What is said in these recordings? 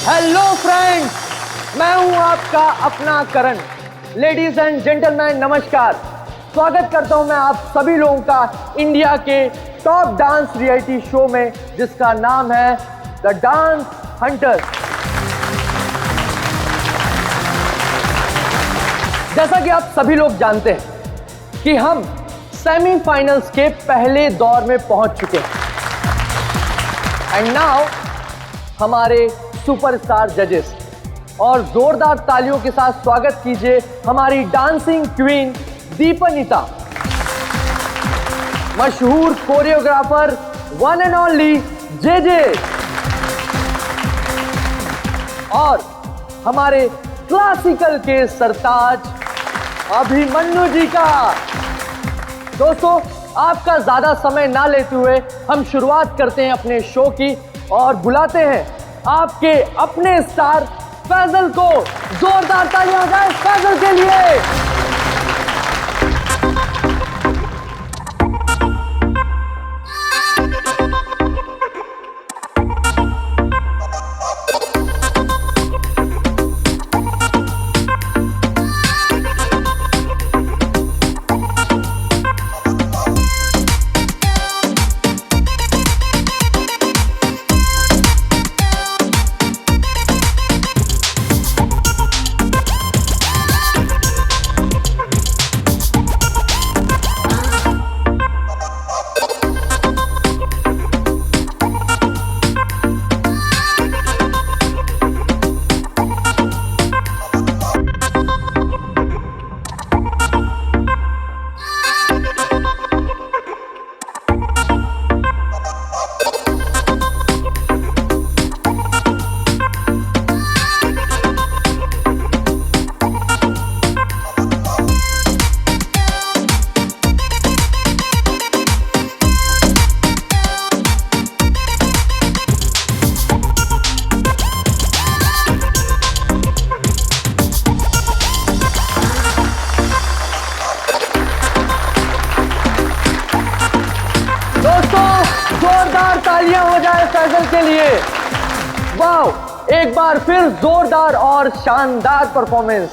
Hello friends, मैं हूं आपका अपना करण। लेडीज एंड जेंटलमैन नमस्कार। स्वागत करता हूं मैं आप सभी लोगों का इंडिया के टॉप डांस रियलिटी शो में, जिसका नाम है द डांस हंटर्स। जैसा कि आप सभी लोग जानते हैं कि हम सेमीफाइनल्स के पहले दौर में पहुंच चुके हैं एंड नाउ हमारे सुपरस्टार जजेस, और जोरदार तालियों के साथ स्वागत कीजिए हमारी डांसिंग क्वीन दीपनिता, मशहूर choreographer one and only JJ, और हमारे क्लासिकल के सरताज अभिमन्यु जी का। दोस्तों, आपका ज्यादा समय ना लेते हुए हम शुरुआत करते हैं अपने शो की और बुलाते हैं आपके अपने स्टार फैजल को। जोरदार तालियां हो जाए फैजल के लिए। जोरदार तालियां हो जाए फैजल के लिए। वाह, एक बार फिर जोरदार और शानदार परफॉर्मेंस।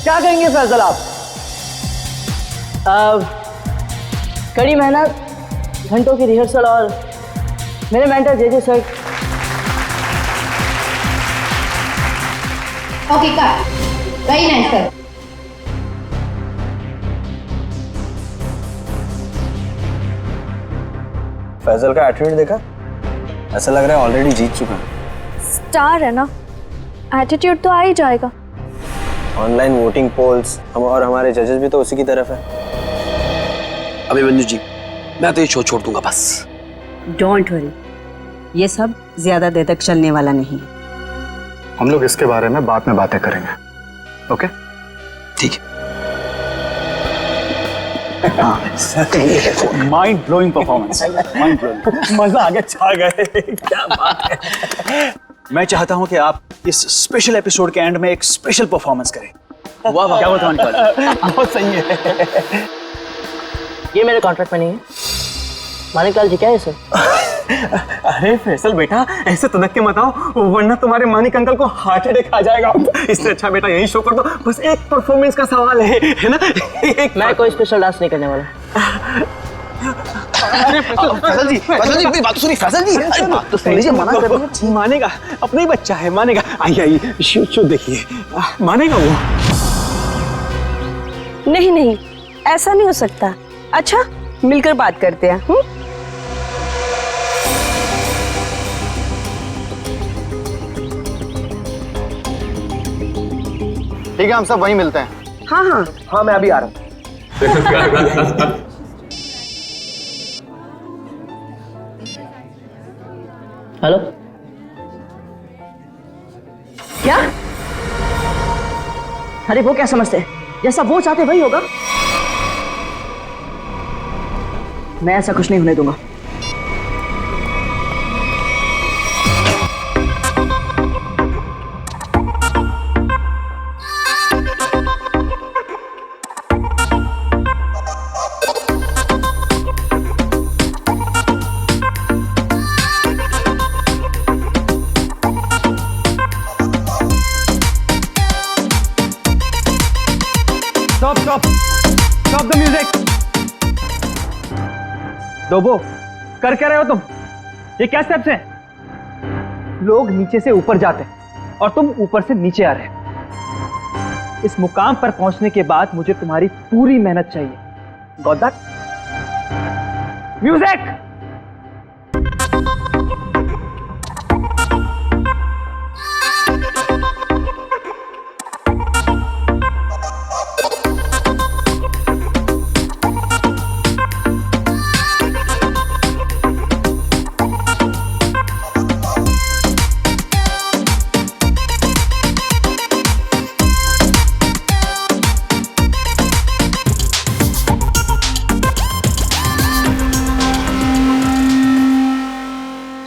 क्या कहेंगे फैजल आप? कड़ी मेहनत, घंटों की रिहर्सल और मेरे mentor JJ sir. Okay cut, very nice sir. Faizal का एटीट्यूड देखा? ऐसा लग रहा है ऑलरेडी जीत चुका है। स्टार है ना, एटीट्यूड तो आ ही जाएगा। ऑनलाइन वोटिंग पोल्स और हमारे जजेस भी तो उसी की तरफ है। अभिमन्यु जी, मैं तो ये शो छोड़ दूंगा बस। डोंट वरी, ये सब ज्यादा देर तक चलने वाला नहीं। हम लोग इसके बारे में बाद में बातें करेंगे, ओके? ठीक है। Mind blowing performance, mind blowing, मजा आ गया, छा गए। क्या बात है। मैं चाहता हूं कि आप इस स्पेशल एपिसोड के एंड में एक स्पेशल परफॉर्मेंस करें। वाह वाह, क्या बताऊं, बहुत सही है। ये मेरे कॉन्ट्रैक्ट में नहीं है। मानिकलाल जी क्या है सर? अरे फैसल बेटा, ऐसे तनक के मत आओ, वरना तुम्हारे मानिक अंकल को हार्ट अटैक आ जाएगा। इससे अच्छा बेटा यही शो कर दो, बस एक परफॉर्मेंस का सवाल है ना? मैं कोई स्पेशल डांस नहीं करने वाला। फैजल जी, मेरी बात तो सुनिए। फैजल जी, अरे बात तो सुन लीजिए, मना कर रहे हैं। मानेगा, अपना ही बच्चा है, मानेगा। आइए शो देखिए, मानेगा वो। नहीं नहीं, ऐसा नहीं हो सकता। अच्छा, मिलकर बात करते हैं। ठीक है, हम सब वहीं मिलते हैं। हाँ हाँ हाँ, मैं अभी आ रहा हूं। हेलो, क्या? अरे वो क्या समझते हैं, जैसा वो चाहते वही होगा। मैं ऐसा कुछ नहीं होने दूंगा। डोबो, कर क्या रहे हो तुम? ये क्या स्टेप्स हैं? लोग नीचे से ऊपर जाते हैं और तुम ऊपर से नीचे आ रहे हो। इस मुकाम पर पहुंचने के बाद मुझे तुम्हारी पूरी मेहनत चाहिए। Got that? म्यूजिक!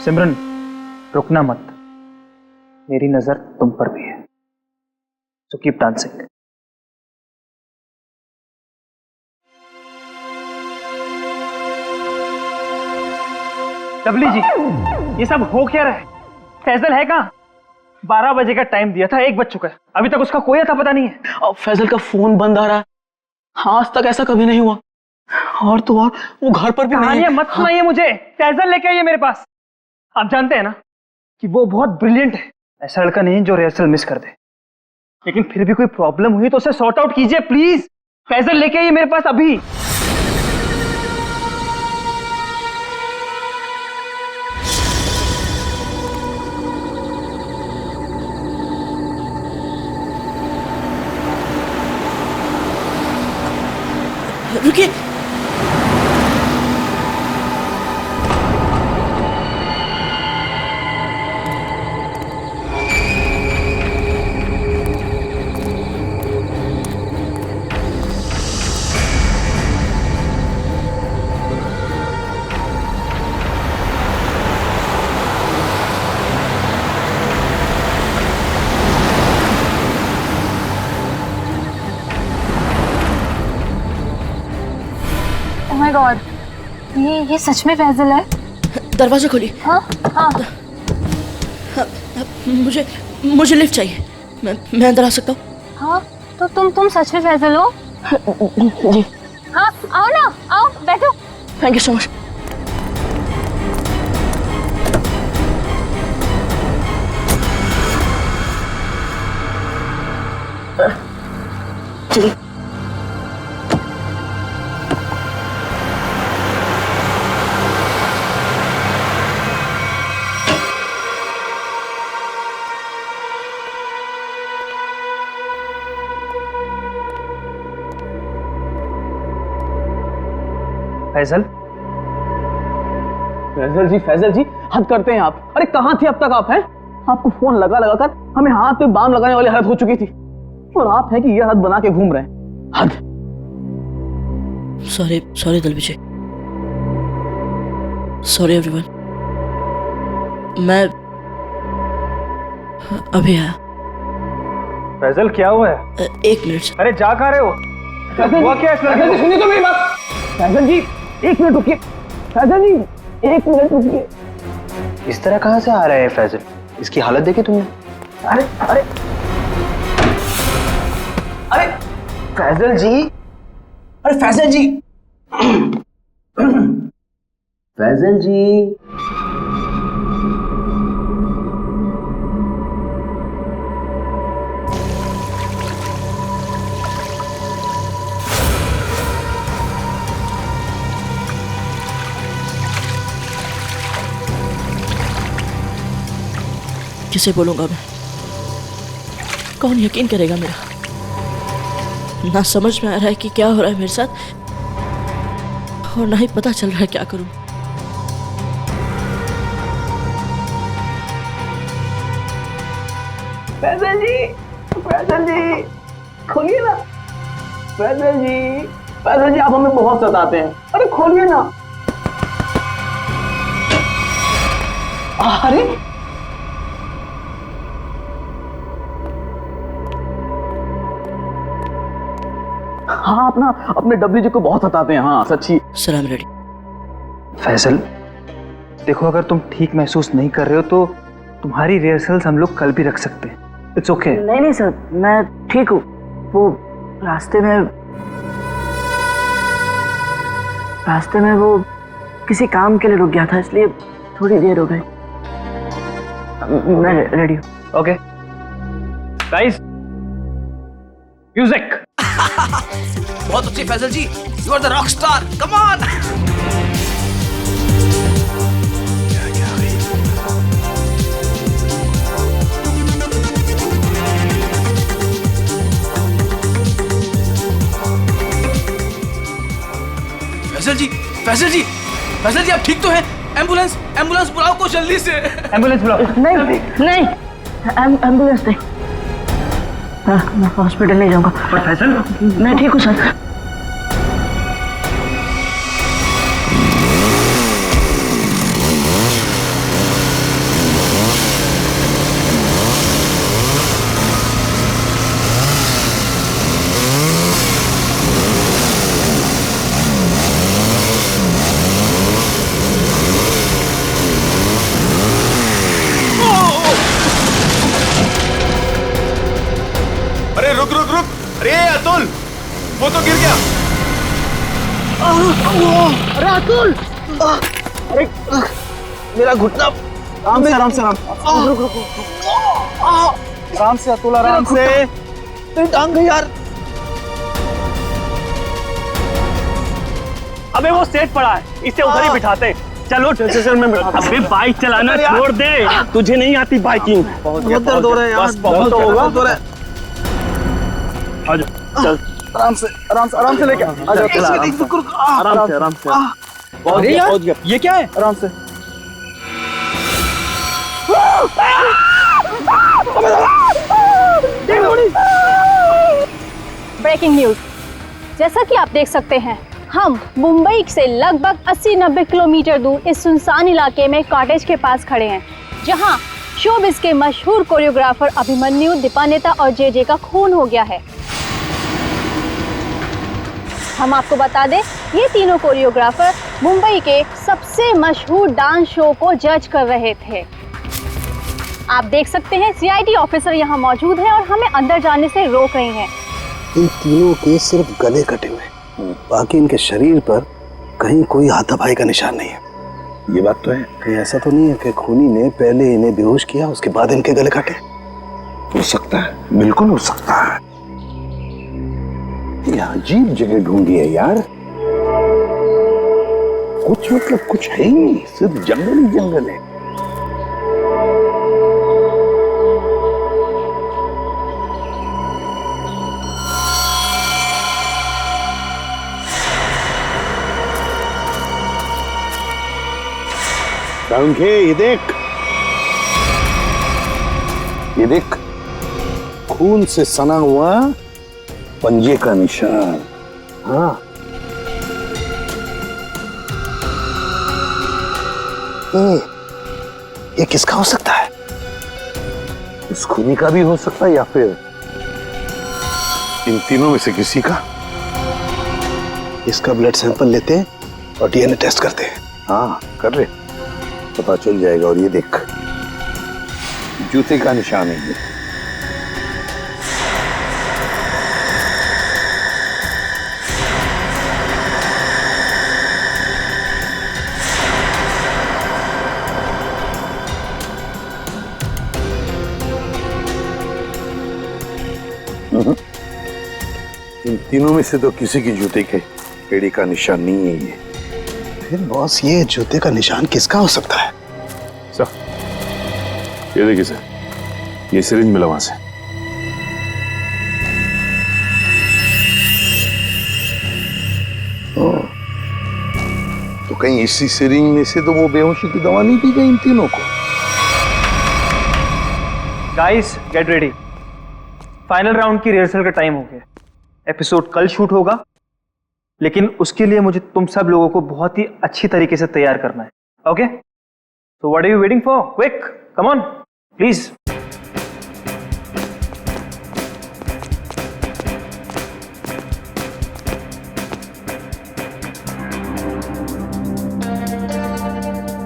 सिमरन, रुकना मत। मेरी नजर तुम पर भी है। So keep dancing. डबली जी, ये सब हो क्या रहा है? फैजल है कहाँ? 12 बजे का टाइम दिया था, 1 बज चुका है। अभी तक उसका कोई अता पता नहीं है। और फैजल का फोन बंद आ रहा है। हाँ, आज तक ऐसा कभी नहीं हुआ। और तो और वो घर पर भी नहीं कहानियां है। मत सुनाइए मुझे। फैजल लेके आइए मेरे पास। आप जानते हैं ना कि वो बहुत ब्रिलियंट है। ऐसा लड़का नहीं जो रिहर्सल मिस कर दे। लेकिन फिर भी कोई प्रॉब्लम हुई तो उसे सॉर्ट आउट कीजिए प्लीज। फैजल लेके आइए मेरे पास अभी। रुकिए। ओह माय गॉड, ये सच में फैजल है? दरवाजा खोलिए। हाँ हाँ। मुझे लिफ्ट चाहिए। मैं अंदर आ सकता हूँ? हाँ तो तुम सच में फैजल हो? जी। हाँ आओ ना, आओ बैठो। Thank you so much. चलिए। फैजल, फैजल जी हद करते हैं आप। अरे कहाँ थे अब तक आप? हैं आपको फोन लगा लगा कर हमें हाथ पे बाम लगाने वाली हालत हो चुकी थी, और आप हैं कि ये हाथ बना के घूम रहे हैं। हद। सॉरी दल विजय। Sorry everyone. मैं अभी आया। फैजल क्या हुआ है? 1 मिनट। अरे जा कहाँ रहे हो? हुआ क्या इस लड़के को? सुनिए तो मेरी बात। फैजल जी 1 मिनट रुकिए। फैजल जी 1 मिनट रुकिए। इस तरह कहाँ से आ रहा है फैजल? इसकी हालत देखी तुमने? अरे अरे अरे फैजल जी, अरे फैजल जी, फैजल जी। किसे बोलूंगा मैं? कौन यकीन करेगा मेरा? ना समझ में आ रहा है कि क्या हो रहा है मेरे साथ, और ना ही पता चल रहा है क्या करूं। फैजल जी खोलिए ना। फैजल जी आप हमें बहुत सताते हैं। अरे खोलिए ना। अरे हाँ, अपने डब्ल्यू जी को बहुत सताते हैं। हाँ सच्ची। सलाम रेडी। फैजल देखो, अगर तुम ठीक महसूस नहीं कर रहे हो तो तुम्हारी रिहर्सल्स हम लोग कल भी रख सकते हैं। It's okay. नहीं सर, मैं ठीक हूँ। वो रास्ते में वो किसी काम के लिए रुक गया था, इसलिए थोड़ी देर हो गई। मैं रेडी हूँ। Okay guys, music. बहुत अच्छी Faisal ji, you are the rock star, come on. Faisal ji, Faisal ji, Faisal ji, आप ठीक तो हैं? एम्बुलेंस, एम्बुलेंस बुलाओ को जल्दी से। एम्बुलेंस बुलाओ। नहीं नहीं, एम्बुलेंस नहीं, मैं हॉस्पिटल नहीं जाऊंगा। पर फैजल, मैं ठीक हूँ सर। अरे रुक रुक रुक, अरे अतुल, वो तो गिर गया। अरे अतुल, अरे मेरा घुटना। आराम से आराम से आराम। रुक आराम से अतुल, आराम से। तेरी टांग गई यार। अबे वो सेट पड़ा है, इसे उधर ही बिठाते। चलो चल मैं बिठा। अबे बाइक चलाना छोड़ दे, तुझे नहीं आती बाइकिंग। बहुत दर्द हो रहा है यार। बहुत तो होगा। चल आराम से लेके आ जाओ। आराम से। अरे यार, ये क्या है? आराम से। ब्रेकिंग न्यूज, जैसा कि आप देख सकते हैं, हम मुंबई से लगभग 80-90 किलोमीटर दूर इस सुनसान इलाके में कॉटेज के पास खड़े हैं, जहां शोबिस के मशहूर कोरियोग्राफर अभिमन्यु, दीपानेता और जे का खून हो गया है। हम आपको बता दें, ये तीनों कोरियोग्राफर मुंबई के सबसे मशहूर डांस शो को जज कर रहे थे। आप देख सकते हैं सीआईडी ऑफिसर यहाँ मौजूद हैं और हमें अंदर जाने से रोक रही हैं। इन तीनों के सिर्फ गले कटे हुए, बाकी इनके शरीर पर कहीं कोई हाथापाई का निशान नहीं है। ये बात तो है। कहीं ऐसा तो नहीं है कि खूनी ने पहले इन्हें बेहोश किया, उसके बाद इनके गले काटे? हो सकता है, बिल्कुल हो सकता है। ये अजीब जगह ढूंढी है यार। कुछ मतलब कुछ है ही नहीं, सिर्फ जंगल ही जंगल है। ये देख, खून से सना हुआ पंजे का निशान। हाँ, ये किसका हो सकता है? इस खूनी का भी हो सकता है या फिर इन तीनों में से किसी का। इसका ब्लड सैंपल लेते हैं और डीएनए टेस्ट करते हैं। हाँ कर ले, पता चल जाएगा। और ये देख, जूते का निशान है ये। इन तीनों में से तो किसी की जूते के एड़ी का निशान नहीं है ये। फिर बॉस, ये जूते का निशान किसका हो सकता है? सर, ये देखिए सर, ये सिरिंज मिला वहां से। तो कहीं इसी सिरिंज में से तो वो बेहोशी की दवा नहीं दी गई इन तीनों को? Guys get ready, final round की रिहर्सल का टाइम हो गया। एपिसोड कल शूट होगा, लेकिन उसके लिए मुझे तुम सब लोगों को बहुत ही अच्छी तरीके से तैयार करना है। Okay, so what are you waiting for? Quick, come on, please.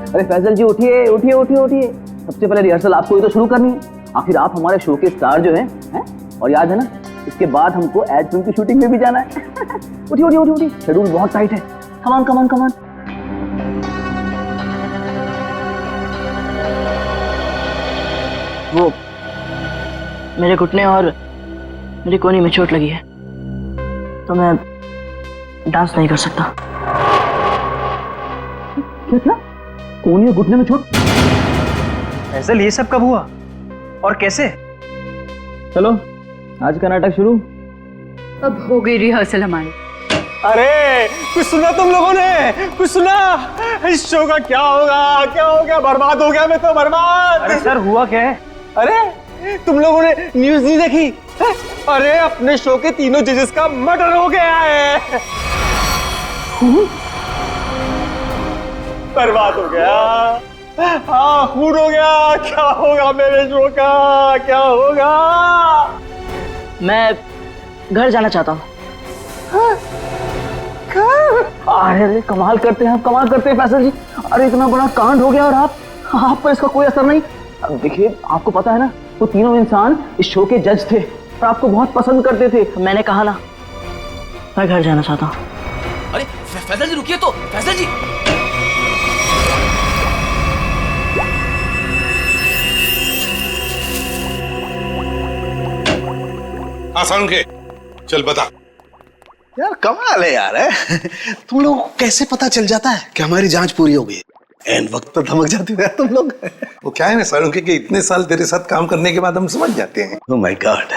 अरे फैजल जी, उठिए उठिए उठिए उठिए। सबसे पहले रिहर्सल आपको ही तो शुरू करनी है। आखिर आप हमारे शो के स्टार जो हैं, और याद है ना, इसके बाद हमको एड फिल्म की शूटिंग में भी जाना है। उठिए उठिए उठिए उठिए, शेड्यूल बहुत टाइट है। Come on come on come on. वो मेरे घुटने और मेरी कोहनी में चोट लगी है, तो मैं डांस नहीं कर सकता। क्या? कोहनी और घुटने में चोट? फैसल, ये सब कब हुआ और कैसे? चलो आज का नाटक शुरू। अब हो गई रिहर्सल हमारी। अरे कुछ सुना तुम लोगों ने? कुछ सुना? इस शो का क्या होगा? क्या हो गया? बर्बाद हो गया मैं तो, बर्बाद। अरे सर हुआ क्या है? अरे तुम लोगों ने न्यूज़ नहीं देखी? अरे अपने शो के तीनों जजेस का मर्डर हो गया है। बर्बाद हो गया। हाँ, खून हो गया। क्या होगा मेरे शो का? क्या होगा? मैं घर जाना चाहता हूँ। अरे कमाल करते हैं आप, कमाल करते हैं फैसल जी। अरे इतना बड़ा कांड हो गया और आप पर इसका कोई असर नहीं। अब देखिए, आपको पता है ना, वो तीनों इंसान इस शो के जज थे और आपको बहुत पसंद करते थे। मैंने कहा ना, मैं घर जाना चाहता हूँ। अरे फैसल जी रुकिए तो, फैसल जी। आसान के चल बता। यार कमाल है यार, है? तुम लोग को कैसे पता चल जाता है कि हमारी जांच पूरी हो गई? एंड वक्त पर धमक जाते हो यार तुम लोग। वो क्या है ना सालुंखे कि इतने साल तेरे साथ काम करने के बाद हम समझ जाते हैं। Oh my God.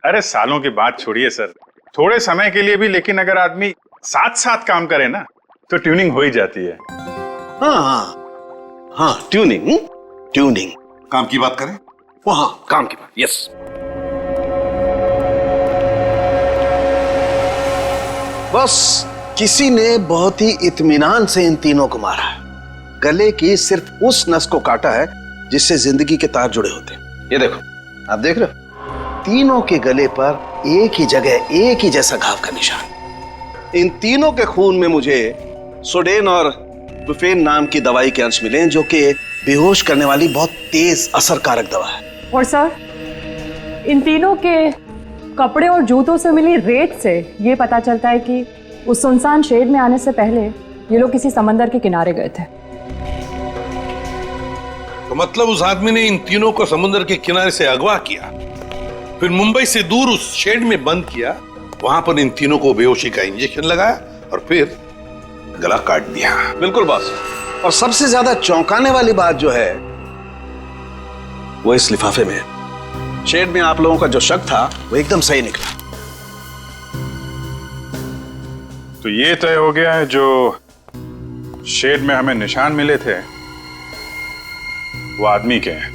अरे सालों की बात छोड़िए सर, थोड़े समय के लिए भी, लेकिन अगर आदमी साथ साथ काम करे ना तो ट्यूनिंग हो ही जाती है। हाँ ट्यूनिंग। काम की बात करें? वो हाँ, काम की बात। यस। बस किसी ने बहुत ही इत्मीनान से इन तीनों को मारा है। गले की सिर्फ उस नस को काटा है जिससे जिंदगी के तार जुड़े होते हैं। ये देखो, आप देख रहे हो, तीनों के गले पर एक ही जगह एक ही जैसा घाव का निशान। इन तीनों के खून में मुझे सोडेन और बुफेन नाम की दवाई के अंश मिले, जो कि बेहोश करने वाली बहुत तेज असरकारक दवा है। और सर, इन तीनों के कपड़े और जूतों से मिली रेत से ये पता चलता है कि उस सुनसान शेड में आने से पहले ये लोग किसी समंदर के किनारे गए थे। तो मतलब उस आदमी ने इन तीनों को समुद्र के किनारे से अगवा किया, फिर मुंबई से दूर उस शेड में बंद किया, वहां पर इन तीनों को बेहोशी का इंजेक्शन लगाया और फिर गला काट दिया। बिल्कुल बॉस। और सबसे ज्यादा चौंकाने वाली बात जो है वो इस लिफाफे में है। शेड में आप लोगों का जो शक था वो एकदम सही निकला। तो ये तय हो गया है, जो शेड में हमें निशान मिले थे वो आदमी के हैं।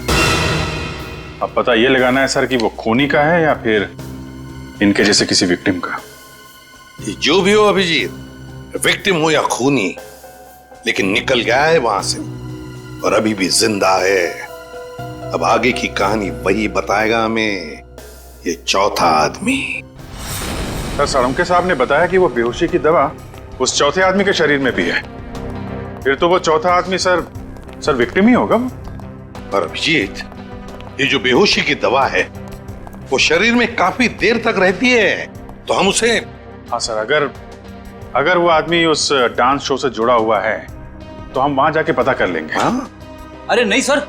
अब पता ये लगाना है सर कि वो खूनी का है या फिर इनके जैसे किसी विक्टिम का। जो भी हो अभिजीत, विक्टिम हो या खूनी, लेकिन निकल गया है वहां से और अभी भी जिंदा है। अब आगे की कहानी वही बताएगा हमें, ये चौथा आदमी। सर सालुंखे साहब ने बताया कि वो बेहोशी की दवा उस चौथे आदमी के शरीर में भी है। फिर तो वो चौथा आदमी सर विक्टिम ही होगा। और अभिजीत, ये जो बेहोशी की दवा है वो शरीर में काफी देर तक रहती है, तो हम उसे। हाँ सर, अगर वो आदमी उस डांस शो से जुड़ा हुआ है तो हम वहां जाके पता कर लेंगे। हाँ? अरे नहीं सर,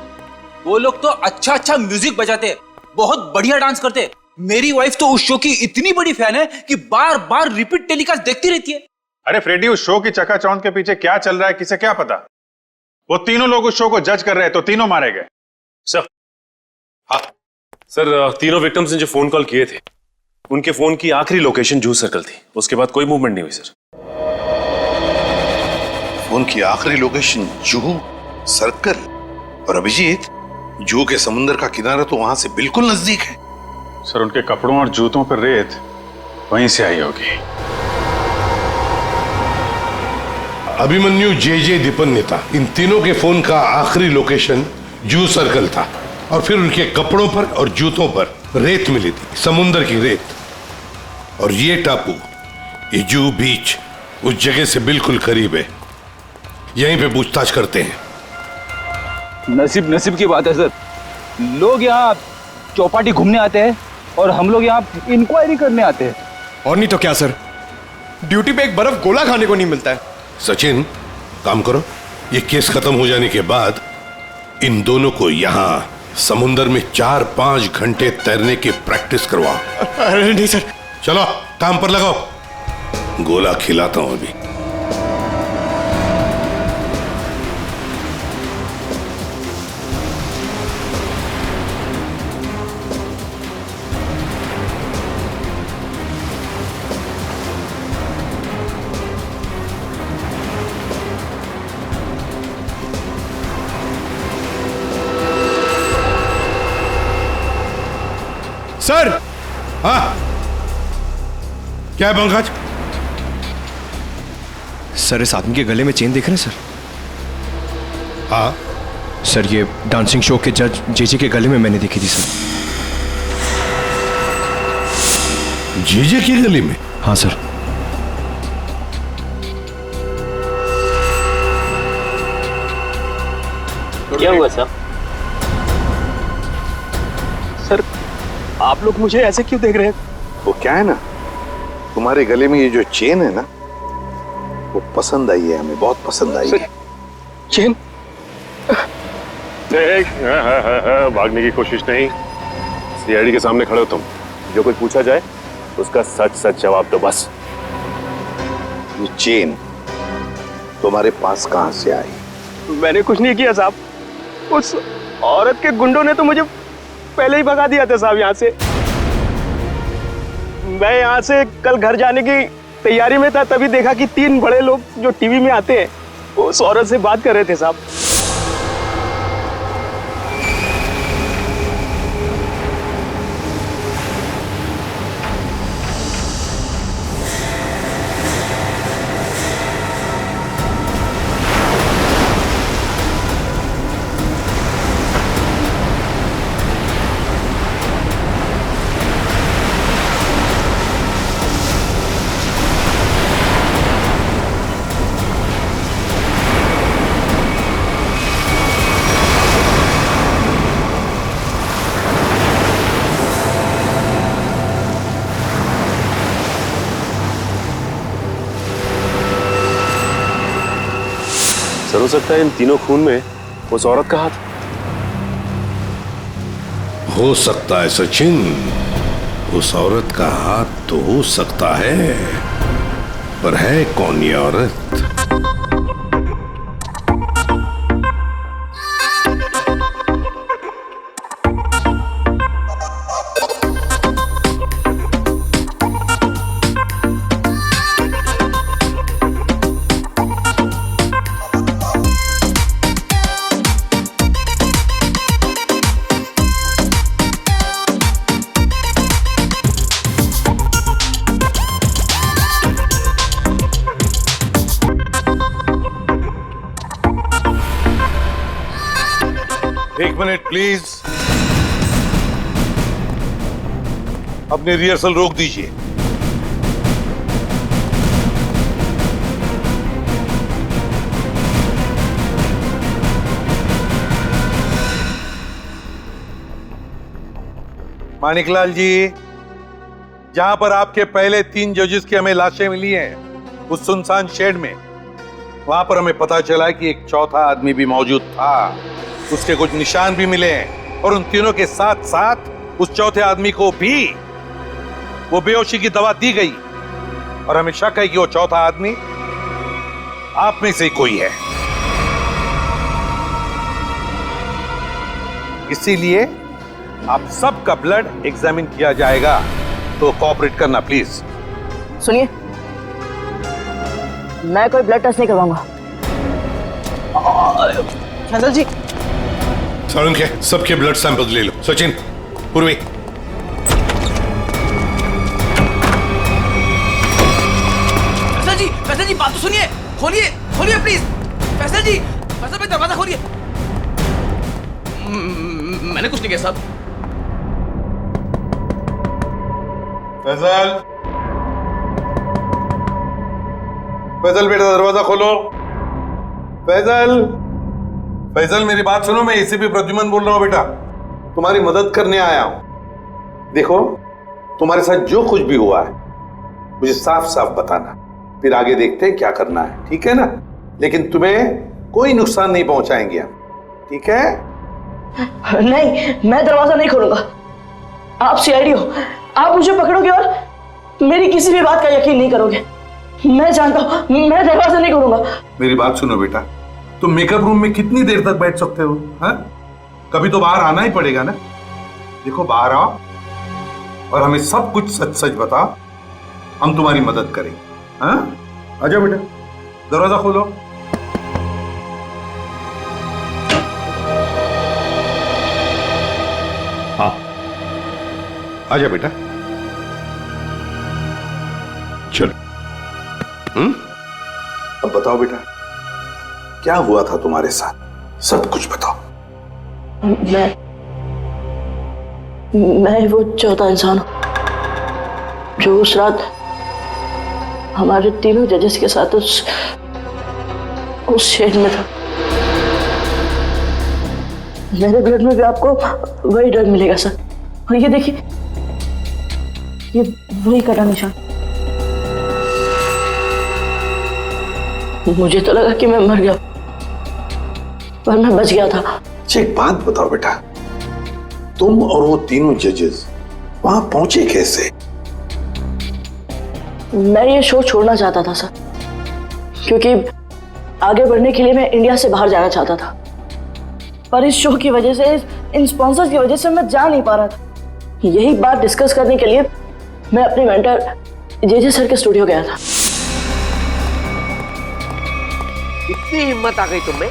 वो लोग तो अच्छा म्यूजिक बजाते, बहुत बढ़िया डांस करते। मेरी वाइफ तो उस शो की इतनी बड़ी फैन है कि बार बार रिपीट टेलीकास्ट देखती रहती है। अरे फ्रेडी, उस शो की चकाचौंध के पीछे क्या चल रहा है किसे क्या पता। वो तीनों लोग उस शो को जज कर रहे हैं तो तीनों मारे गए। सर, हाँ सर, तीनों विक्टिम्स ने जो फोन कॉल किए थे उनके फोन की आखिरी लोकेशन जूह सर्कल थी। उसके बाद कोई मूवमेंट नहीं हुई सर। फोन की आखिरी लोकेशन जूह सर्कल? और अभिजीत, जूह के समुद्र का किनारा तो वहां से बिल्कुल नजदीक है। सर उनके कपड़ों और जूतों पर रेत वहीं से आई होगी। अभिमन्यु जे दीपन्नेता, इन तीनों के फोन का आखिरी लोकेशन जूह सर्कल था और फिर उनके कपड़ों पर और जूतों पर रेत मिली थी, समुद्र की रेत। और ये टापू, ये जूह बीच, उस जगह से बिल्कुल करीब है। यहीं पे पूछताछ करते हैं। नसीब की बात है सर, लोग यहाँ चौपाटी घूमने आते हैं और हम लोग यहाँ इंक्वायरी करने आते हैं। और नहीं तो क्या सर, ड्यूटी पे एक बर्फ गोला खाने को नहीं मिलता है। सचिन, काम करो, ये केस खत्म हो जाने के बाद इन दोनों को यहाँ समुंदर में 4-5 घंटे तैरने की प्रैक्टिस करवा। अरे नहीं सर। चलो काम पर लगाओ, गोला खिलाता हूं अभी। सर। हाँ क्या है पंकज? सर इस आदमी के गले में चेन देख रहे हैं सर? हाँ सर ये डांसिंग शो के जज जेजे के गले में मैंने देखी थी सर। जेजे के गले में? हाँ सर। क्या हुआ सर? सर आप लोग मुझे ऐसे क्यों देख रहे हैं? वो क्या है ना, तुम्हारे गले में ये जो चेन है ना, वो पसंद आई है हमें, बहुत पसंद आई है। चेन? भागने की कोशिश नहीं, सीआईडी के सामने खड़े हो तुम। जो कुछ पूछा जाए उसका सच सच जवाब दो बस। ये चेन तुम्हारे पास कहां से आई? मैंने कुछ नहीं किया साहब, उस औरत के गुंडों ने तो मुझे पहले ही भगा दिया था साहब यहाँ से। मैं यहाँ से कल घर जाने की तैयारी में था, तभी देखा कि 3 बड़े लोग जो टीवी में आते हैं वो उस औरत से बात कर रहे थे साहब। सर हो सकता है इन तीनों खून में उस औरत का हाथ? हो सकता है सचिन, उस औरत का हाथ तो हो सकता है, पर है कौन ये औरत? एक मिनट प्लीज, अपनी रिहर्सल रोक दीजिए। मानिकलाल जी, जहां पर आपके पहले 3 जजेस की हमें लाशें मिली हैं, उस सुनसान शेड में, वहां पर हमें पता चला कि एक चौथा आदमी भी मौजूद था। उसके कुछ निशान भी मिले हैं और उन तीनों के साथ साथ उस चौथे आदमी को भी वो बेहोशी की दवा दी गई और हमें शक है कि वो चौथा आदमी आप में से कोई है। इसीलिए आप सबका ब्लड एग्जामिन किया जाएगा, तो कोऑपरेट करना प्लीज। सुनिए, मैं कोई ब्लड टेस्ट नहीं करवाऊंगा। फैसल जी, सारुण के सबके ब्लड सैंपल ले लो। सचिन, पूर्वी। फैसल जी बात तो सुनिए, खोलिए खोलिए प्लीज। फैसल जी, फैसल भाई दरवाजा खोलिए। मैंने कुछ नहीं किया साहब। फैसल, फैसल बेटा दरवाजा खोलो। फैसल, फैसल मेरी बात सुनो, मैं एसीपी प्रद्युमन बोल रहा हूं बेटा, तुम्हारी मदद करने आया हूं। देखो, तुम्हारे साथ जो कुछ भी हुआ है मुझे साफ साफ बताना, फिर आगे देखते हैं क्या करना है, ठीक है ना? लेकिन तुम्हें कोई नुकसान नहीं पहुंचाएंगे हम, ठीक है? नहीं, मैं दरवाजा नहीं खोलूंगा। आप सीआईडी हो, आप मुझे पकड़ोगे और मेरी किसी भी बात का यकीन नहीं करोगे। मैं जानता हूं, मैं दरवाजा नहीं खोलूंगा। मेरी बात सुनो बेटा, तुम मेकअप रूम में कितनी देर तक बैठ सकते हो? हाँ, कभी तो बाहर आना ही पड़ेगा ना। देखो, बाहर आओ और हमें सब कुछ सच सच बताओ, हम तुम्हारी मदद करेंगे। हाँ, आ जाओ बेटा, दरवाजा खोलो। हाँ, आ जा बेटा, चलो। अब बताओ बेटा, क्या हुआ था तुम्हारे साथ? सब कुछ बताओ। मैं वो चौथा इंसान हूं जो उस रात हमारे तीनों जजेस के साथ उस शेड में था। मेरे ब्लड में भी आपको वही ड्रग मिलेगा सर। और ये देखिए, ये वही कटा निशान। मुझे तो लगा कि मैं मर गया, पर मैं बच गया था। अच्छा, एक बात बताओ बेटा, तुम और वो तीनों जजेस वहां पहुंचे कैसे? मैं ये शो छोड़ना चाहता था सर, क्योंकि आगे बढ़ने के लिए मैं इंडिया से बाहर जाना चाहता था। पर इस शो की वजह से, इन स्पॉन्सर्स की वजह से मैं जा नहीं पा रहा था। यही बात डिस्कस करने के लिए मैं अपने मेंटर जेजे सर के स्टूडियो गया था। इतनी हिम्मत आ गई तुम्हें?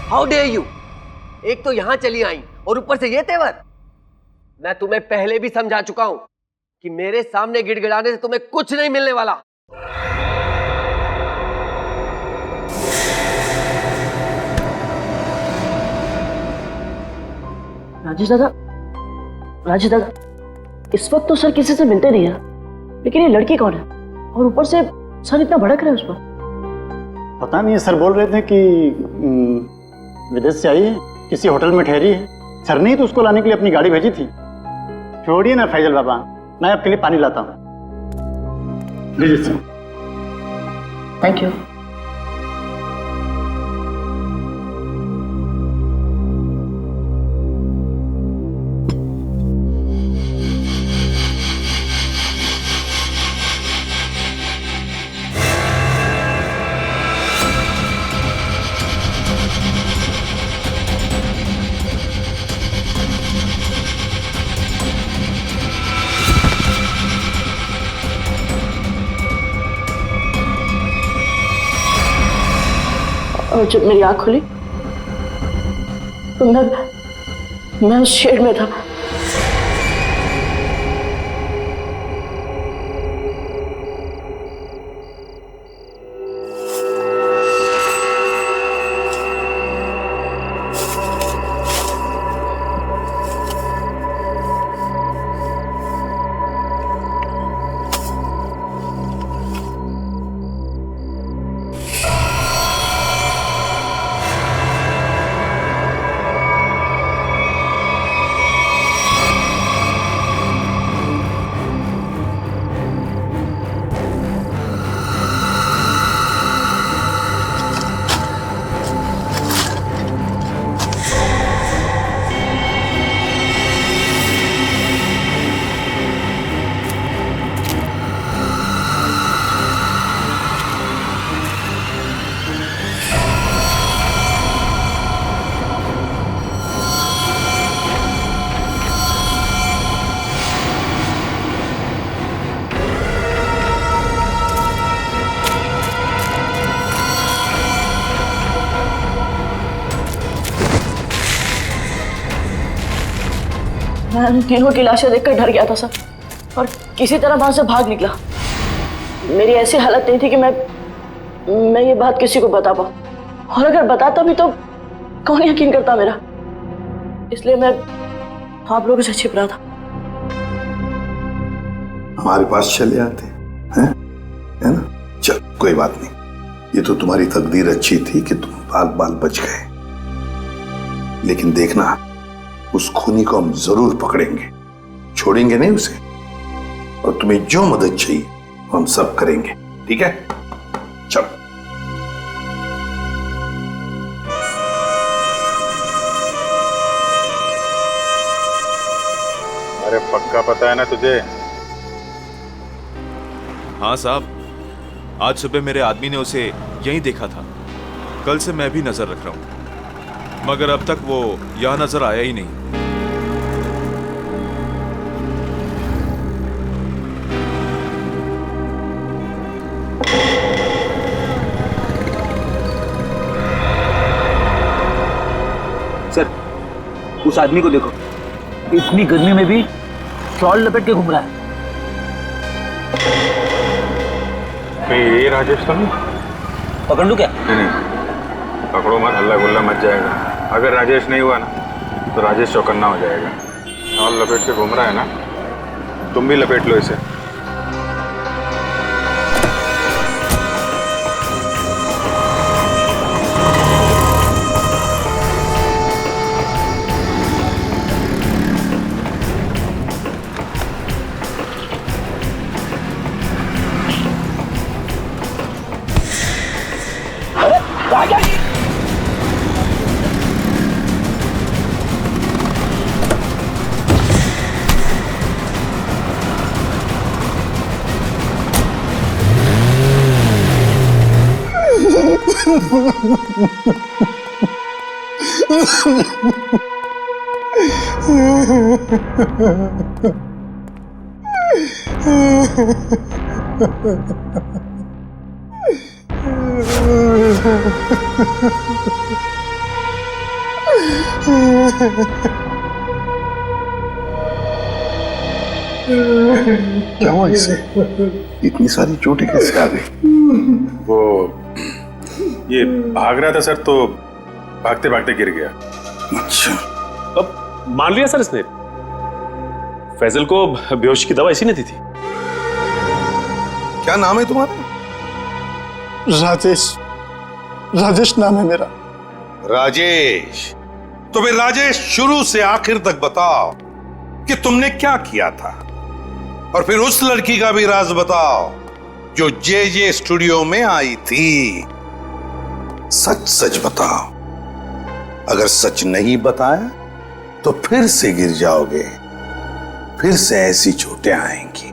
How dare you! एक तो यहां चली आई और ऊपर से ये तेवर। मैं तुम्हें पहले भी समझा चुका हूं कि मेरे सामने गिड़गिड़ाने से तुम्हें कुछ नहीं मिलने वाला। राजेश दादा, इस वक्त तो सर किसी से मिलते नहीं है, लेकिन ये लड़की कौन है? और ऊपर से सर इतना भड़क रहे हैं उस पर। पता नहीं, सर बोल रहे थे कि विदेश से आई है, किसी होटल में ठहरी है। सर ने तो उसको लाने के लिए अपनी गाड़ी भेजी थी। छोड़िए ना फैजल बाबा, मैं आपके लिए पानी लाता हूँ। लीजिए सर। Thank you. और जब मेरी आंख खुली तो मैं उस शेड में था। मैं उन तीनों की लाशें देखकर डर गया था सर, और किसी तरह वहां से भाग निकला। मेरी ऐसी हालत नहीं थी कि मैं ये बात किसी को बता पाऊं, और अगर बताता भी तो कौन यकीन करता मेरा। इसलिए मैं आप लोगों से छिप रहा था। हमारे पास चले आते हैं, है ना? चल, कोई बात नहीं, ये तो तुम्हारी तकदीर अच्छी थी कि तुम बाल बाल बच गए। लेकिन देखना, उस खूनी को हम जरूर पकड़ेंगे, छोड़ेंगे नहीं उसे। और तुम्हें जो मदद चाहिए हम सब करेंगे, ठीक है? चलो। अरे पक्का पता है ना तुझे? हाँ साहब, आज सुबह मेरे आदमी ने उसे यहीं देखा था। कल से मैं भी नजर रख रहा हूँ, मगर अब तक वो यहाँ नजर आया ही नहीं। सर, उस आदमी को देखो, इतनी गर्मी में भी शॉल लपेट के घूम रहा है। ये राजेश तो नहीं? पकड़ लूं क्या? नहीं, पकड़ो मत, हल्ला गुल्ला मच जाएगा। अगर राजेश नहीं हुआ ना तो राजेश चौकन्ना हो जाएगा। शॉल लपेट के घूम रहा है ना, तुम भी लपेट लो इसे। क्या हुआ इसे? इतनी सारी चोटें कैसे आ गई? वो ये भाग रहा था सर, तो भागते भागते गिर गया। अच्छा, अब मान लिया सर इसने। फैजल को बेहोशी की दवा इसी ने दी थी। क्या नाम है तुम्हारा? राजेश। राजेश नाम है मेरा। राजेश? तो फिर राजेश, शुरू से आखिर तक बताओ कि तुमने क्या किया था, और फिर उस लड़की का भी राज बताओ जो जे स्टूडियो में आई थी। सच सच बताओ। अगर सच नहीं बताया तो फिर से गिर जाओगे, फिर से ऐसी चोटें आएंगी,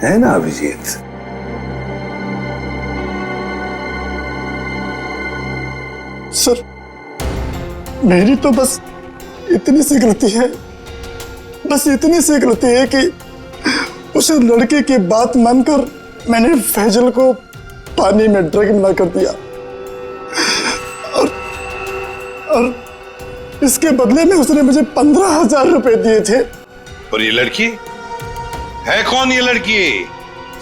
है ना अभिजीत? सर, मेरी तो बस इतनी सी गलती है, बस इतनी सी गलती है कि उस लड़के की बात मानकर मैंने फैजल को पानी में ड्रग मिला कर दिया, और इसके बदले में उसने मुझे 15,000 रुपए दिए थे। और ये लड़की है कौन? ये लड़की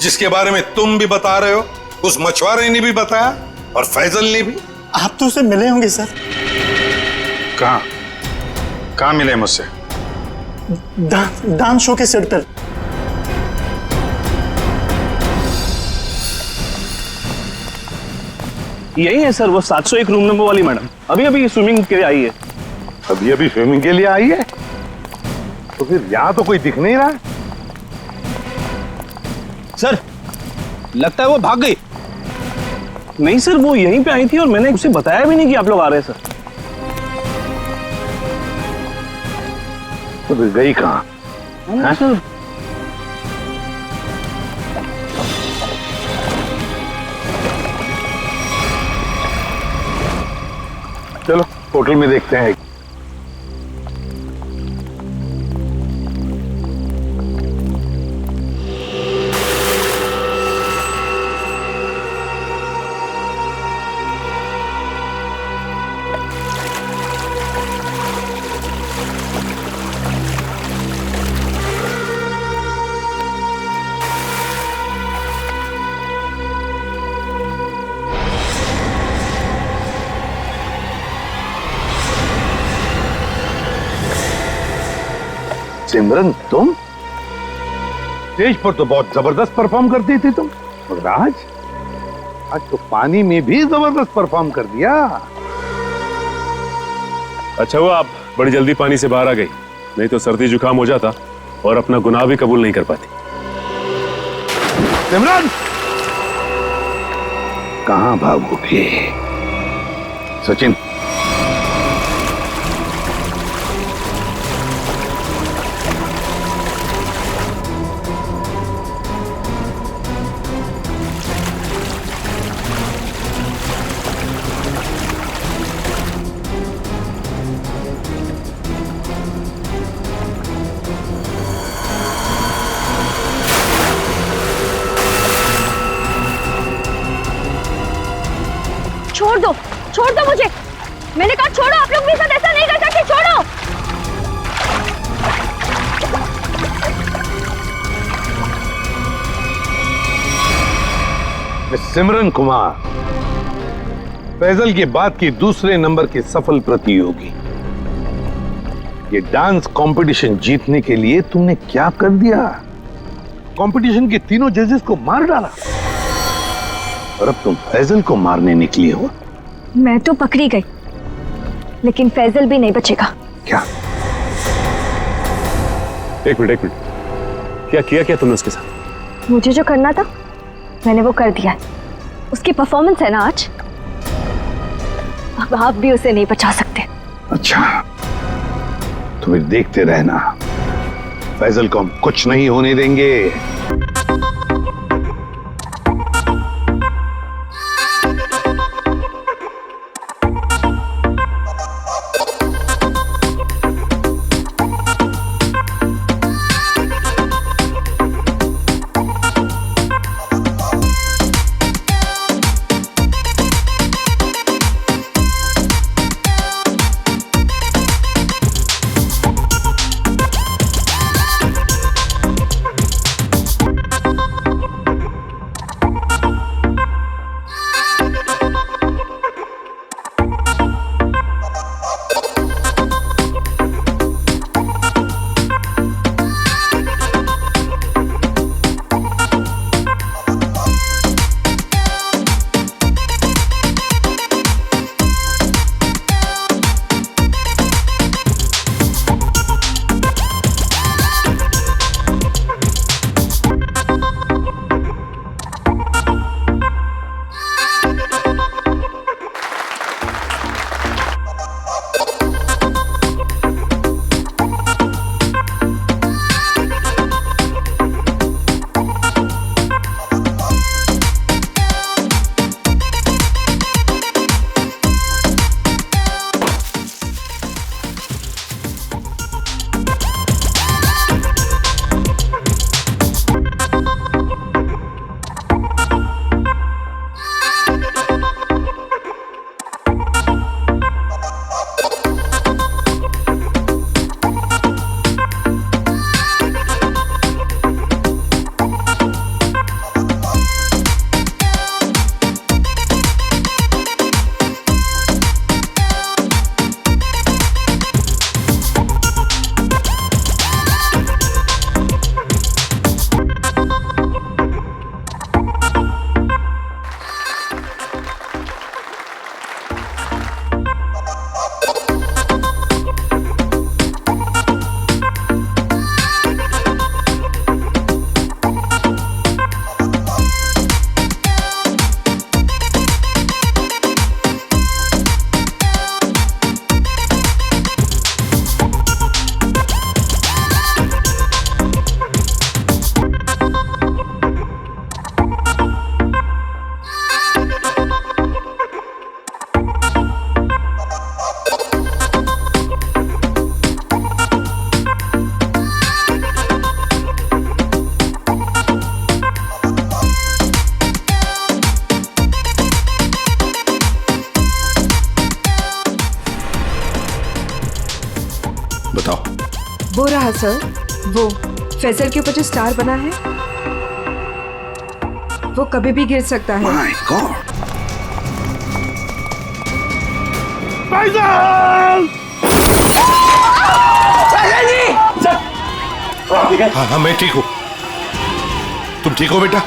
जिसके बारे में तुम भी बता रहे हो, उस मछुआरे ने भी बताया और फैजल ने भी। आप तो उसे मिले होंगे सर। कहाँ मिले मुझसे? डांस शो के सेट पर। यही है सर, वो 701 रूम नंबर वाली मैडम। अभी अभी स्विमिंग के लिए आई है। अभी अभी स्विमिंग के लिए आई है? तो फिर यहां तो कोई दिख नहीं रहा। सर, लगता है वो भाग गई। नहीं सर, वो यहीं पे आई थी और मैंने उसे बताया भी नहीं कि आप लोग आ रहे हैं सर। तो फिर गई कहां? सर, चलो होटल में देखते हैं। सिमरन, तुम स्टेज पर तो बहुत जबरदस्त परफॉर्म करती थी तुम, मगर आज तो पानी में भी जबरदस्त परफॉर्म कर दिया। अच्छा हुआ आप बड़ी जल्दी पानी से बाहर आ गई, नहीं तो सर्दी जुकाम हो जाता और अपना गुनाह भी कबूल नहीं कर पाती। सिमरन, कहां भागोगे? सचिन, छोड़ दो मुझे। मैंने कहा छोड़ो, आप लोग मेरे साथ ऐसा नहीं कर सकते, छोड़ो। सिमरन कुमार, फैजल के बाद की दूसरे नंबर की सफल प्रतियोगी। ये डांस कंपटीशन जीतने के लिए तुमने क्या कर दिया? कंपटीशन के तीनों जजेस को मार डाला और अब तुम फैजल को मारने निकली हो। मैं तो पकड़ी गई, लेकिन फैजल भी नहीं बचेगा। क्या? एक मिनट क्या किया तुमने उसके साथ? मुझे जो करना था मैंने वो कर दिया। उसकी परफॉर्मेंस है ना आज, अब आप भी उसे नहीं बचा सकते। अच्छा, तो फिर देखते रहना, फैजल को हम कुछ नहीं होने देंगे। वो रहा सर, वो फैजल के ऊपर जो स्टार बना है वो कभी भी गिर सकता है। My God! हाँ, मैं ठीक हूँ। तुम ठीक हो बेटा?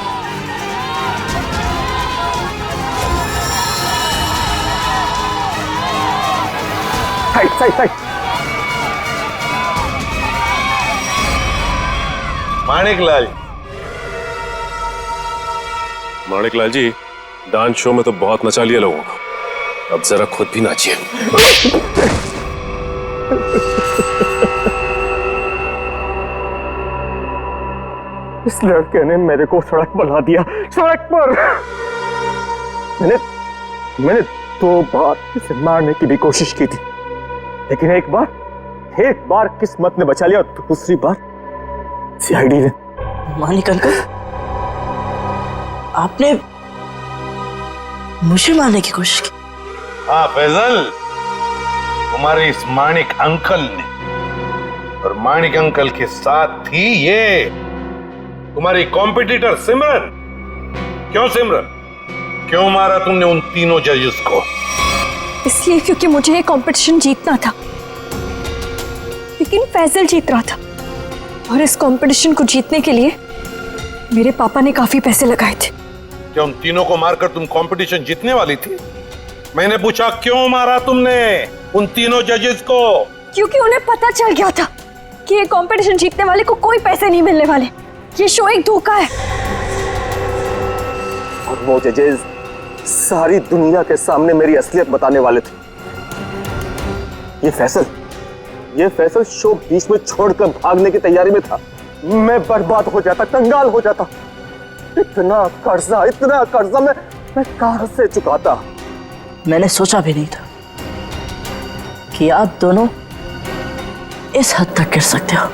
साइड। माणिकलाल जी, डांस शो में तो बहुत नचा लिया लोगों को, अब जरा खुद भी नाचिए। इस लड़के ने मेरे को सड़क पर ला दिया, सड़क पर। मैंने 2 बार इसे मारने की भी कोशिश की थी, लेकिन एक बार किस्मत ने बचा लिया और दूसरी बार सीआईडी ने। मानिक अंकल, आपने मुझे मारने की कोशिश की? हाँ फैजल, तुम्हारे इस माणिक अंकल ने और माणिक अंकल के साथ थी ये तुम्हारी कॉम्पिटिटर सिमरन। क्यों सिमरन, क्यों मारा तुमने उन तीनों जजेस को? इसलिए क्योंकि मुझे ये कंपटीशन जीतना था, लेकिन फैजल जीत रहा था और इस कंपटीशन को जीतने के लिए मेरे पापा ने काफी पैसे लगाए थे। क्या उन तीनों को मारकर तुम कंपटीशन जीतने वाली थी? मैंने पूछा क्यों मारा तुमने उन तीनों जजेस को? क्योंकि उन्हें पता चल गया था कि ये कंपटीशन जीतने वाले को कोई पैसे नहीं मिलने वाले, ये शो एक धोखा है। और वो जजेस सारी दुनिया के सामने मेरी असलियत बताने वाले थे। ये फैसल शो बीच में छोड़कर भागने की तैयारी में था। मैं बर्बाद हो जाता, कंगाल हो जाता। इतना कर्जा मैं कहां से चुकाता? मैंने सोचा भी नहीं था कि आप दोनों इस हद तक गिर सकते हो।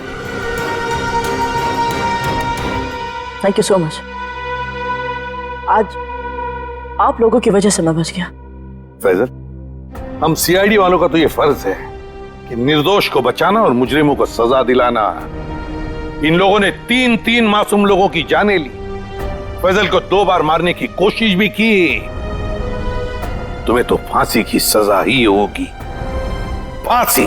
Thank you so much. आज आप लोगों की वजह से मैं बच गया। फैजल, हम सीआईडी वालों का तो ये फर्ज है कि निर्दोष को बचाना और मुजरिमों को सजा दिलाना। इन लोगों ने तीन मासूम लोगों की जानें ली, फैजल को 2 बार मारने की कोशिश भी की। तुम्हें तो फांसी की सजा ही होगी, फांसी।